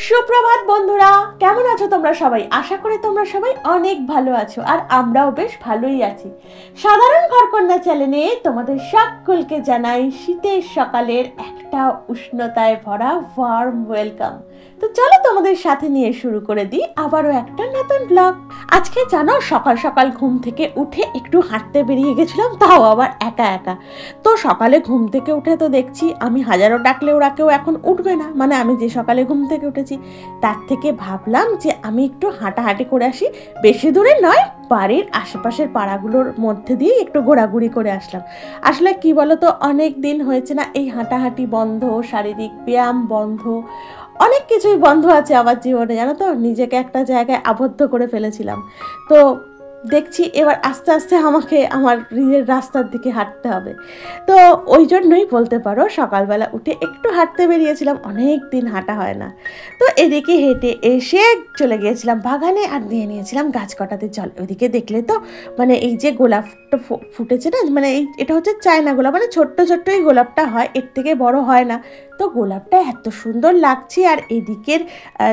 সুপ্রভাত বন্ধুরা, কেমন আছো তোমরা সবাই? আশা করি তোমরা সবাই অনেক ভালো আছো আর আমরাও বেশ ভালোই আছি। সাধারণ ঘরকন্যা চ্যানেলে তোমাদের সকলকে জানাই শীতের সকালের একটা উষ্ণতায় ভরা ওয়ার্ম ওয়েলকাম। তো চলো তোমাদের সাথে নিয়ে শুরু করে দিই আবারও একটা নতুন ব্লগ। আজকে জানো, সকাল সকাল ঘুম থেকে উঠে একটু হাঁটতে বেরিয়ে গেছিলাম, তাও আবার একা একা। তো সকালে ঘুম থেকে উঠে তো দেখছি আমি হাজারো ডাকলে ওরা কেউ এখন উঠবে না, মানে আমি যে সকালে ঘুম থেকে উঠেছি তার থেকে ভাবলাম যে আমি একটু হাঁটাহাঁটি করে আসি। বেশি দূরে নয়, বাড়ির আশেপাশের পাড়াগুলোর মধ্যে দিয়ে একটু ঘোরাঘুরি করে আসলাম। আসলে কি বলতো, অনেক দিন হয়েছে না এই হাঁটাহাঁটি বন্ধ, শারীরিক ব্যায়াম বন্ধ, অনেক কিছুই বন্ধ আছে আমার জীবনে, জানো তো। নিজেকে একটা জায়গায় আবদ্ধ করে ফেলেছিলাম। তো দেখছি এবার আস্তে আস্তে আমাকে আমার নিজের রাস্তার দিকে হাঁটতে হবে। তো ওই জন্যই বলতে পারো সকালবেলা উঠে একটু হাঁটতে বেরিয়েছিলাম, অনেক দিন হাঁটা হয় না। তো এদিকে হেঁটে এসে চলে গিয়েছিলাম বাগানে আর দিয়ে নিয়েছিলাম গাছ কাটাতে জল। ওইদিকে দেখলে তো মানে এই যে গোলাপটা ফুটেছে না, মানে এটা হচ্ছে চায়না গোলাপ, মানে ছোট্ট ছোট্টই গোলাপটা হয়, এর থেকে বড় হয় না। তো গোলাপটা এত সুন্দর লাগছে, আর এদিকের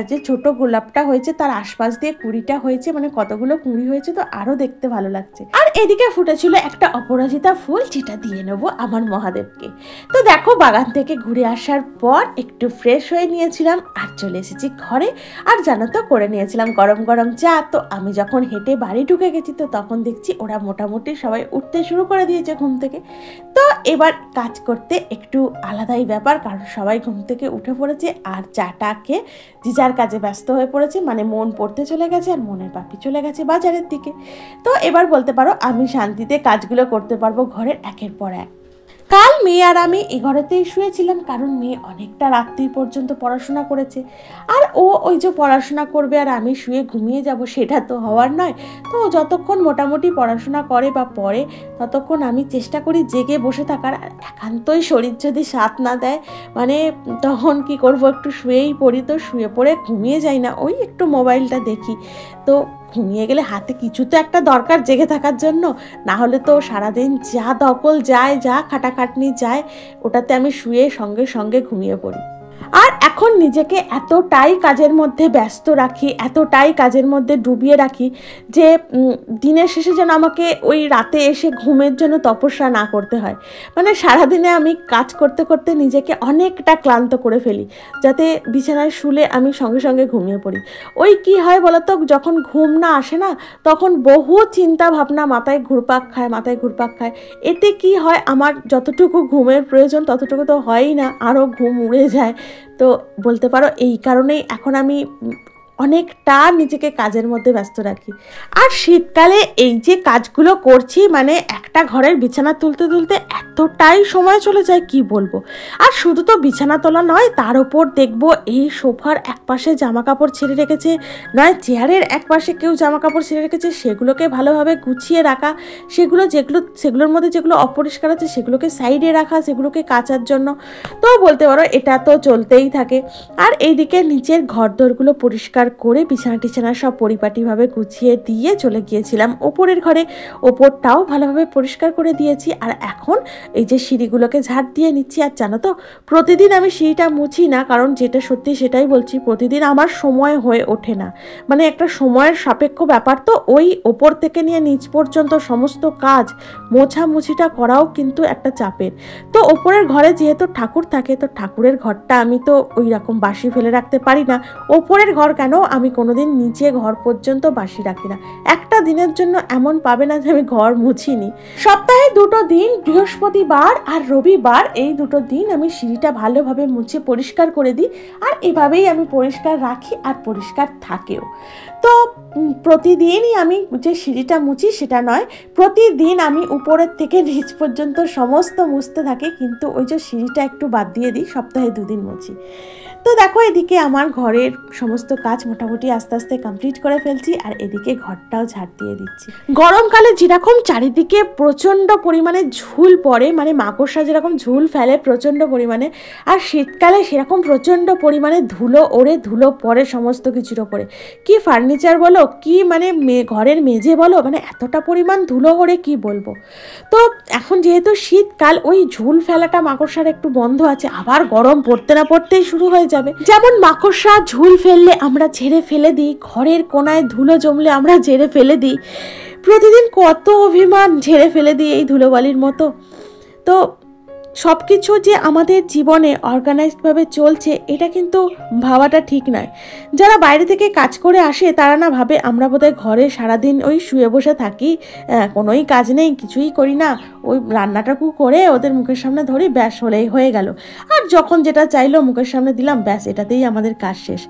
যে ছোট গোলাপটা হয়েছে তার আশপাশ দিয়ে কুড়িটা হয়েছে, মানে কতগুলো কুড়ি হয়েছে, তো আরো দেখতে ভালো লাগছে। আর এদিকে ফুটেছিল একটা অপরাজিতা ফুল, যেটা দিয়ে নেবো আমার মহাদেবকে। তো দেখো, বাগান থেকে ঘুরে আসার পর একটু ফ্রেশ হয়ে নিয়েছিলাম আর চলে এসেছি ঘরে। আর জানো তো, করে নিয়েছিলাম গরম গরম চা। তো আমি যখন হেঁটে বাড়ি ঢুকে গেছি তো তখন দেখছি ওরা মোটামুটি সবাই উঠতে শুরু করে দিয়েছে ঘুম থেকে। তো এবার কাজ করতে একটু আলাদাই ব্যাপার, কারণ সবাই ঘুম থেকে উঠে পড়েছে আর চাটাকে যে যার কাজে ব্যস্ত হয়ে পড়েছে। মানে মন পড়তে চলে গেছে আর মনের পাপি চলে গেছে বাজারের দিকে। তো এবার বলতে পারো আমি শান্তিতে কাজগুলো করতে পারবো ঘরের একের পর এক। কাল মেয়ে আর আমি এই ঘরেতেই শুয়েছিলাম, কারণ মেয়ে অনেকটা রাত্রি পর্যন্ত পড়াশোনা করেছে। আর ওই যে পড়াশোনা করবে আর আমি শুয়ে ঘুমিয়ে যাব, সেটা তো হওয়ার নয়। তো যতক্ষণ মোটামুটি পড়াশোনা করে বা পড়ে ততক্ষণ আমি চেষ্টা করি জেগে বসে থাকার। আর একান্তই শরীর যদি সাথ না দেয়, মানে তখন কি করব, একটু শুয়েই পড়ি। তো শুয়ে পড়ে ঘুমিয়ে যাই না, ওই একটু মোবাইলটা দেখি। তো ঘুমিয়ে গেলে হাতে কিছু তো একটা দরকার জেগে থাকার জন্য, না হলে তো সারাদিন যা ধকল যায়, যা খাটাখাটনি যায়, ওটাতে আমি শুয়ে সঙ্গে সঙ্গে ঘুমিয়ে পড়ি। আর এখন নিজেকে এতটাই কাজের মধ্যে ব্যস্ত রাখি, এতটাই কাজের মধ্যে ডুবিয়ে রাখি যে দিনের শেষে যেন আমাকে ওই রাতে এসে ঘুমের জন্য তপস্যা না করতে হয়। মানে সারাদিনে আমি কাজ করতে করতে নিজেকে অনেকটা ক্লান্ত করে ফেলি, যাতে বিছানায় শুলে আমি সঙ্গে সঙ্গে ঘুমিয়ে পড়ি। ওই কি হয় বলতো, যখন ঘুম না আসে না, তখন বহু চিন্তা ভাবনা মাথায় ঘুরপাক খায়। এতে কি হয়, আমার যতটুকু ঘুমের প্রয়োজন ততটুকু তো হয়ই না, আরও ঘুম উড়ে যায়। তো বলতে পারো এই কারণেই এখন আমি অনেকটা নিজেকে কাজের মধ্যে ব্যস্ত রাখি। আর শীতকালে এই যে কাজগুলো করছি, মানে একটা ঘরের বিছানা তুলতে তুলতে এতটাই সময় চলে যায় কি বলবো। আর শুধু তো বিছানা তোলা নয়, তার উপর দেখবো এই সোফার একপাশে জামা কাপড় ছেড়ে রেখেছে, নয় চেয়ারের একপাশে কেউ জামা কাপড় ছেড়ে রেখেছে, সেগুলোকে ভালোভাবে গুছিয়ে রাখা, সেগুলোর মধ্যে যেগুলো অপরিষ্কার আছে সেগুলোকে সাইডে রাখা, সেগুলোকে কাচার জন্য। তো বলতে পারো এটা তো চলতেই থাকে। আর এইদিকে নিচের ঘরদোরগুলো পরিষ্কার করে বিছানা সব পরিপাটিভাবে গুছিয়ে দিয়ে চলে গিয়েছিলাম ওপরের ঘরে। ওপরটাও ভালোভাবে পরিষ্কার করে দিয়েছি। আর এখন এই যে সিঁড়িগুলোকে ঝাড় দিয়ে নিচ্ছি। আর জানো তো, প্রতিদিন আমি সিঁড়িটা মুছি না, কারণ যেটা সত্যি সেটাই বলছি, প্রতিদিন আমার সময় হয়ে ওঠে না। মানে একটা সময়ের সাপেক্ষ ব্যাপার। তো ওই ওপর থেকে নিয়ে নিচ পর্যন্ত সমস্ত কাজ মোছামুছিটা করাও কিন্তু একটা চাপের। তো ওপরের ঘরে যেহেতু ঠাকুর থাকে, তো ঠাকুরের ঘরটা আমি তো ওই রকম বাসি ফেলে রাখতে পারি না। ওপরের ঘর কেন, আমি কোনোদিন নিচে ঘর পর্যন্ত বাসি রাখি না। একটা দিনের জন্য এমন পাবে না যে আমি ঘর মুছিনি। সপ্তাহে 2টো দিন, বৃহস্পতিবার আর রবিবার, এই 2টো দিন আমি সিঁড়িটা ভালোভাবে মুছে পরিষ্কার করে দিই। আর এভাবেই আমি পরিষ্কার রাখি আর পরিষ্কার থাকেও। তো প্রতিদিনই আমি যে সিঁড়িটা মুছি সেটা নয়, প্রতিদিন আমি উপরের থেকে নিচ পর্যন্ত সমস্ত মুছতে থাকি, কিন্তু ওই যে সিঁড়িটা একটু বাদ দিয়ে দিই, সপ্তাহে 2 দিন মুছি। তো দেখো, এদিকে আমার ঘরের সমস্ত কাজ মোটামুটি আস্তে আস্তে কমপ্লিট করে ফেলছি, আর এদিকে ঘরটাও ঝাড় দিয়ে দিচ্ছি। গরমকালে যেরকম চারিদিকে প্রচণ্ড পরিমাণে ঝুল পড়ে, মানে মাকড়সা যেরকম ঝুল ফেলে প্রচণ্ড পরিমাণে, আর শীতকালে সেরকম প্রচণ্ড পরিমাণে ধুলো ওড়ে, ধুলো পড়ে সমস্ত কিছুর ওপরে। কি ফার্নিচার বলো, কি মানে ঘরের মেঝে বলো, মানে এতটা পরিমাণ ধুলো ওড়ে কি বলবো। তো এখন যেহেতু শীতকাল, ওই ঝুল ফেলাটা মাকড়সার একটু বন্ধ আছে, আবার গরম পড়তে না পড়তেই শুরু হয়ে যাবে। যেমন মাকড়সা ঝুল ফেললে আমরা ঝেড়ে ফেলে দিই, ঘরের কোনায় ধুলো জমলে আমরা ঝেড়ে ফেলে দিই, প্রতিদিন কত অভিমান ঝেড়ে ফেলে দিই এই ধুলোবালির মতো। তো সব কিছু যে আমাদের জীবনে অর্গানাইজডভাবে চলছে এটা কিন্তু ভাবাটা ঠিক নয়। যারা বাইরে থেকে কাজ করে আসে তারা না ভাবে আমরা বোধহয় ঘরে সারাদিন ওই শুয়ে বসে থাকি, কোনোই কাজ নেই, কিছুই করি না, ওই রান্নাটাকু করে ওদের মুখের সামনে ধরি, ব্যাস হলেই হয়ে গেল, আর যখন যেটা চাইলো মুখের সামনে দিলাম, ব্যাস এটাতেই আমাদের কাজ শেষ।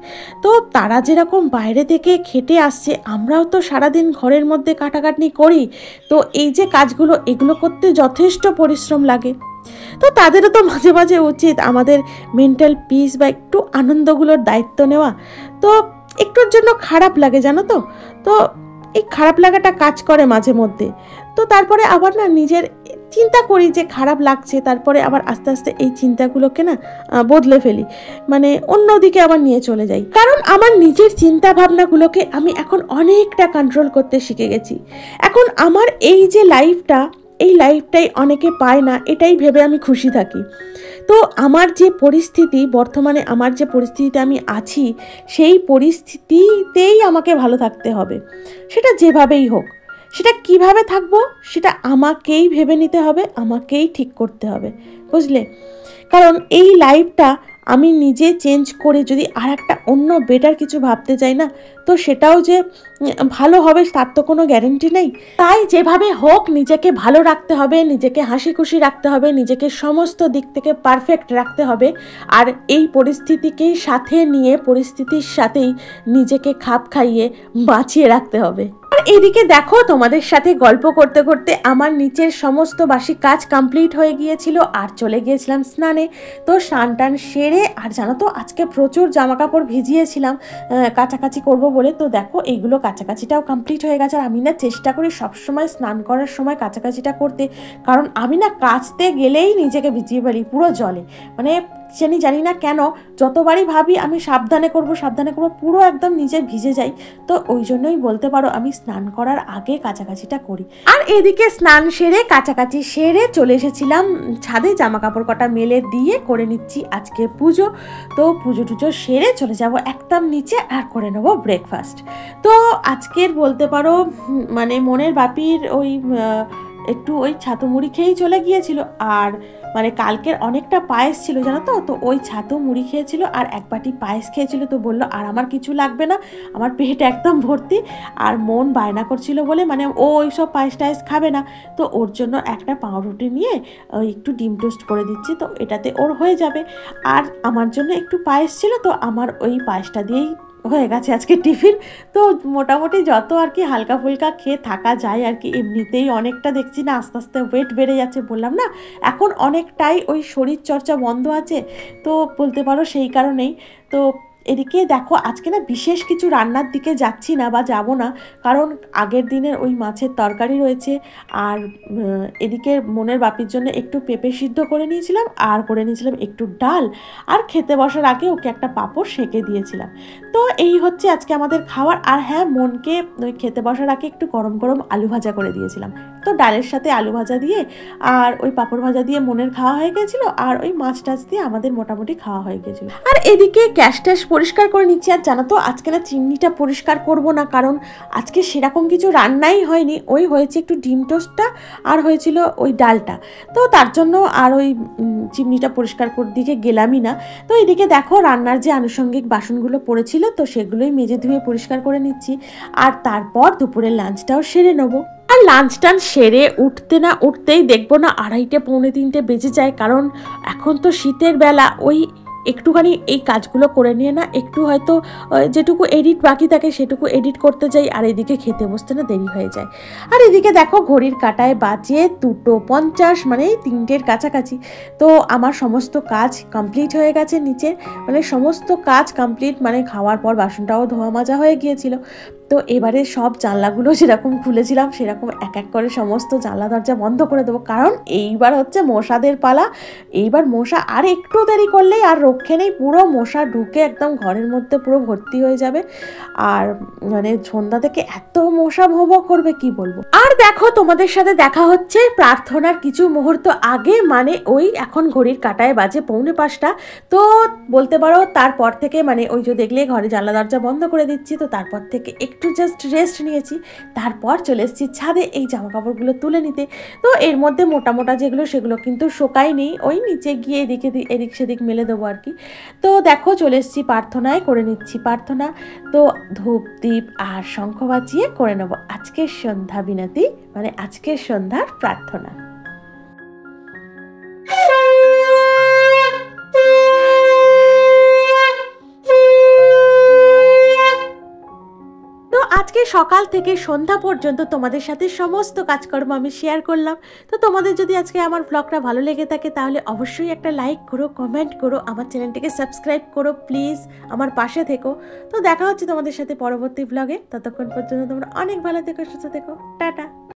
তো তারা যেরকম বাইরে থেকে খেটে আসছে, আমরাও তো সারাদিন ঘরের মধ্যে কাটাকাটি করি। তো এই যে কাজগুলো, এগুলো করতে যথেষ্ট পরিশ্রম লাগে। তো তাদেরও তো মাঝে মাঝে উচিত আমাদের মেন্টাল পিস বা একটু আনন্দগুলোর দায়িত্ব নেওয়া। তো একটুর জন্য খারাপ লাগে জানো তো, তো এই খারাপ লাগাটা কাজ করে মাঝে মধ্যে। তো তারপরে আবার না নিজের চিন্তা করি যে খারাপ লাগছে, তারপরে আবার আস্তে আস্তে এই চিন্তাগুলোকে না বদলে ফেলি, মানে অন্যদিকে আবার নিয়ে চলে যাই। কারণ আমার নিজের চিন্তা ভাবনাগুলোকে আমি এখন অনেকটা কন্ট্রোল করতে শিখে গেছি। এখন আমার এই যে লাইফটা, এই লাইফটাই অনেকে পায় না, এটাই ভেবে আমি খুশি থাকি। তো আমার যে পরিস্থিতি, বর্তমানে আমার যে পরিস্থিতিতে আমি আছি, সেই পরিস্থিতিতেই আমাকে ভালো থাকতে হবে, সেটা যেভাবেই হোক। সেটা কিভাবে থাকবো সেটা আমাকেই ভেবে নিতে হবে, আমাকেই ঠিক করতে হবে, বুঝলে? কারণ এই লাইফটা আমি নিজে চেঞ্জ করে যদি আর একটা অন্য বেটার কিছু ভাবতে চাই না, তো সেটাও যে ভালো হবে তার তো কোনো গ্যারেন্টি নেই। তাই যেভাবে হোক নিজেকে ভালো রাখতে হবে, নিজেকে হাসি খুশি রাখতে হবে, নিজেকে সমস্ত দিক থেকে পারফেক্ট রাখতে হবে। আর এই পরিস্থিতিকেই সাথে নিয়ে, পরিস্থিতির সাথেই নিজেকে খাপ খাইয়ে বাঁচিয়ে রাখতে হবে। আর এদিকে দেখো, তোমাদের সাথে গল্প করতে করতে আমার নিচের সমস্ত বাসি কাজ কমপ্লিট হয়ে গিয়েছিল আর চলে গিয়েছিলাম স্নানে। তো স্নান টান সেরে, আর জানো তো আজকে প্রচুর জামা কাপড় ভিজিয়েছিলাম কাচাকাচি করব বলে। তো দেখো এইগুলো কাচাকাচিটাও কমপ্লিট হয়ে গেছে। আর আমি না চেষ্টা করি সবসময় স্নান করার সময় কাচাকাচিটা করতে, কারণ আমি না কাচতে গেলেই নিজেকে ভিজিয়ে ফেলি পুরো জলে, মানে জানি না কেন, যতবারই ভাবি আমি সাবধানে করব পুরো একদম নিজে ভিজে যাই। তো ওই জন্যই বলতে পারো আমি স্নান করার আগে কাচাকাচিটা করি। আর এদিকে স্নান সেরে কাচাকাচি সেরে চলে এসেছিলাম ছাদে, জামা কাপড় কটা মেলে দিয়ে করে নিচ্ছি আজকে পুজো। তো পুজো টুজো সেরে চলে যাব একদম নিচে আর করে নেবো ব্রেকফাস্ট। তো আজকের বলতে পারো মানে মনের বাপির ওই একটু ওই ছাতু মুড়ি খেয়েই চলে গিয়েছিল, আর মানে কালকের অনেকটা পায়েস ছিল জানো তো, তো ওই ছাতু মুড়ি খেয়েছিল আর এক বাটি পায়েস খেয়েছিল। তো বললো আর আমার কিছু লাগবে না, আমার পেট একদম ভর্তি। আর মন বায়না করছিল বলে, মানে ও ওই সব পায়েস টায়েস খাবে না, তো ওর জন্য একটা পাউরুটি নিয়ে একটু ডিম টোস্ট করে দিচ্ছি, তো এটাতে ওর হয়ে যাবে। আর আমার জন্য একটু পায়েস ছিল, তো আমার ওই পায়েসটা দিয়েই হয়ে গেছে আজকে টিফিন। তো মোটামুটি যত আর কি হালকা ফুলকা খেয়ে থাকা যায় আর কি। এমনিতেই অনেকটা দেখছি না আস্তে আস্তে ওয়েট বেড়ে যাচ্ছে, বললাম না এখন অনেকটাই ওই শরীর চর্চা বন্ধ আছে, তো বলতে পারো সেই কারণেই। তো এদিকে দেখো আজকে না বিশেষ কিছু রান্নার দিকে যাচ্ছি না বা যাব না, কারণ আগের দিনের ওই মাছের তরকারি রয়েছে। আর এদিকে মনের বাপির জন্য একটু পেঁপে সিদ্ধ করে নিয়েছিলাম, আর করে নিয়েছিলাম একটু ডাল, আর খেতে বসার আগে ওকে একটা পাঁপড় সেঁকে দিয়েছিলাম। তো এই হচ্ছে আজকে আমাদের খাবার। আর হ্যাঁ, মনকে ওই খেতে বসার আগে একটু গরম গরম আলু ভাজা করে দিয়েছিলাম। তো ডালের সাথে আলু ভাজা দিয়ে আর ওই পাঁপড় ভাজা দিয়ে মনের খাওয়া হয়ে গেছিলো, আর ওই মাছ টাছ দিয়ে আমাদের মোটামুটি খাওয়া হয়ে গেছিলো। আর এদিকে গ্যাস ট্যাস পরিষ্কার করে নিচ্ছি। আর জানো তো আজকে না চিমনিটা পরিষ্কার করব না, কারণ আজকে সেরকম কিছু রান্নাই হয়নি, ওই হয়েছে একটু ডিম টোস্টটা আর হয়েছিল ওই ডালটা। তো তার জন্য আর ওই চিমনিটা পরিষ্কার করে দিকে গেলামই না। তো এদিকে দেখো রান্নার যে আনুষঙ্গিক বাসনগুলো পড়েছিল, তো সেগুলোই মেজে ধুয়ে পরিষ্কার করে নিচ্ছি। আর তারপর দুপুরের লাঞ্চটাও সেরে নেবো। আর লাঞ্চ টান সেরে উঠতে না উঠতেই দেখবো না 2:30 পৌনে 3টে বেজে যায়, কারণ এখন তো শীতের বেলা, ওই একটুখানি এই কাজগুলো করে নিয়ে না একটু হয়তো যেটুকু এডিট বাকি থাকে সেটুকু এডিট করতে যাই, আর এদিকে খেতে বসতে না দেরি হয়ে যায়। আর এদিকে দেখো ঘড়ির কাঁটায় বাজে 2:50, মানে 3টের কাছাকাছি। তো আমার সমস্ত কাজ কমপ্লিট হয়ে গেছে নিচে, মানে সমস্ত কাজ কমপ্লিট, মানে খাওয়ার পর বাসনটাও ধোয়া মাজা হয়ে গিয়েছিল। তো এবারে সব জানলাগুলো যেরকম খুলেছিলাম সেরকম এক এক করে সমস্ত জানলা দরজা বন্ধ করে দেবো, কারণ এইবার হচ্ছে মশাদের পালা। এইবার মশা আর একটু দেরি করলেই আর রক্ষে নেই, পুরো মশা ঢুকে একদম ঘরের মধ্যে পুরো ভর্তি হয়ে যাবে। আর মানে সন্ধ্যা থেকে এত মশা ভোগ করবে কি বলবো। আর দেখো তোমাদের সাথে দেখা হচ্ছে প্রার্থনার কিছু মুহূর্ত আগে, মানে ওই এখন ঘড়ির কাঁটায় বাজে 4:45। তো বলতে পারো তারপর থেকে মানে ওই যে দেখলে ঘরে জানলা দরজা বন্ধ করে দিচ্ছি, তো তারপর থেকে একটু জাস্ট রেস্ট নিয়েছি, তারপর চলে এসেছি ছাদে এই জামা কাপড়গুলো তুলে নিতে। তো এর মধ্যে মোটা মোটা যেগুলো সেগুলো কিন্তু শোকায়নি, ওই নিচে গিয়ে এদিক সেদিক মেলে দেবো আর কি। তো দেখো চলে এসেছি প্রার্থনায়, করে নিচ্ছি প্রার্থনা। তো ধূপ দ্বীপ আর শঙ্খ বাজিয়ে করে নেবো আজকের সন্ধ্যা বিনতি, মানে আজকের সন্ধ্যার প্রার্থনা। আজকে সকাল থেকে সন্ধ্যা পর্যন্ত তোমাদের সাথে সমস্ত কাজকর্ম আমি শেয়ার করলাম। তো তোমাদের যদি আজকে আমার ব্লগটা ভালো লেগে থাকে তাহলে অবশ্যই একটা লাইক করো, কমেন্ট করো, আমার চ্যানেলটিকে সাবস্ক্রাইব করো প্লিজ, আমার পাশে থেকো। তো দেখা হচ্ছে তোমাদের সাথে পরবর্তী ব্লগে, ততক্ষণ পর্যন্ত তোমরা অনেক ভালো থেকো, সুস্থ থেকো, টাটা।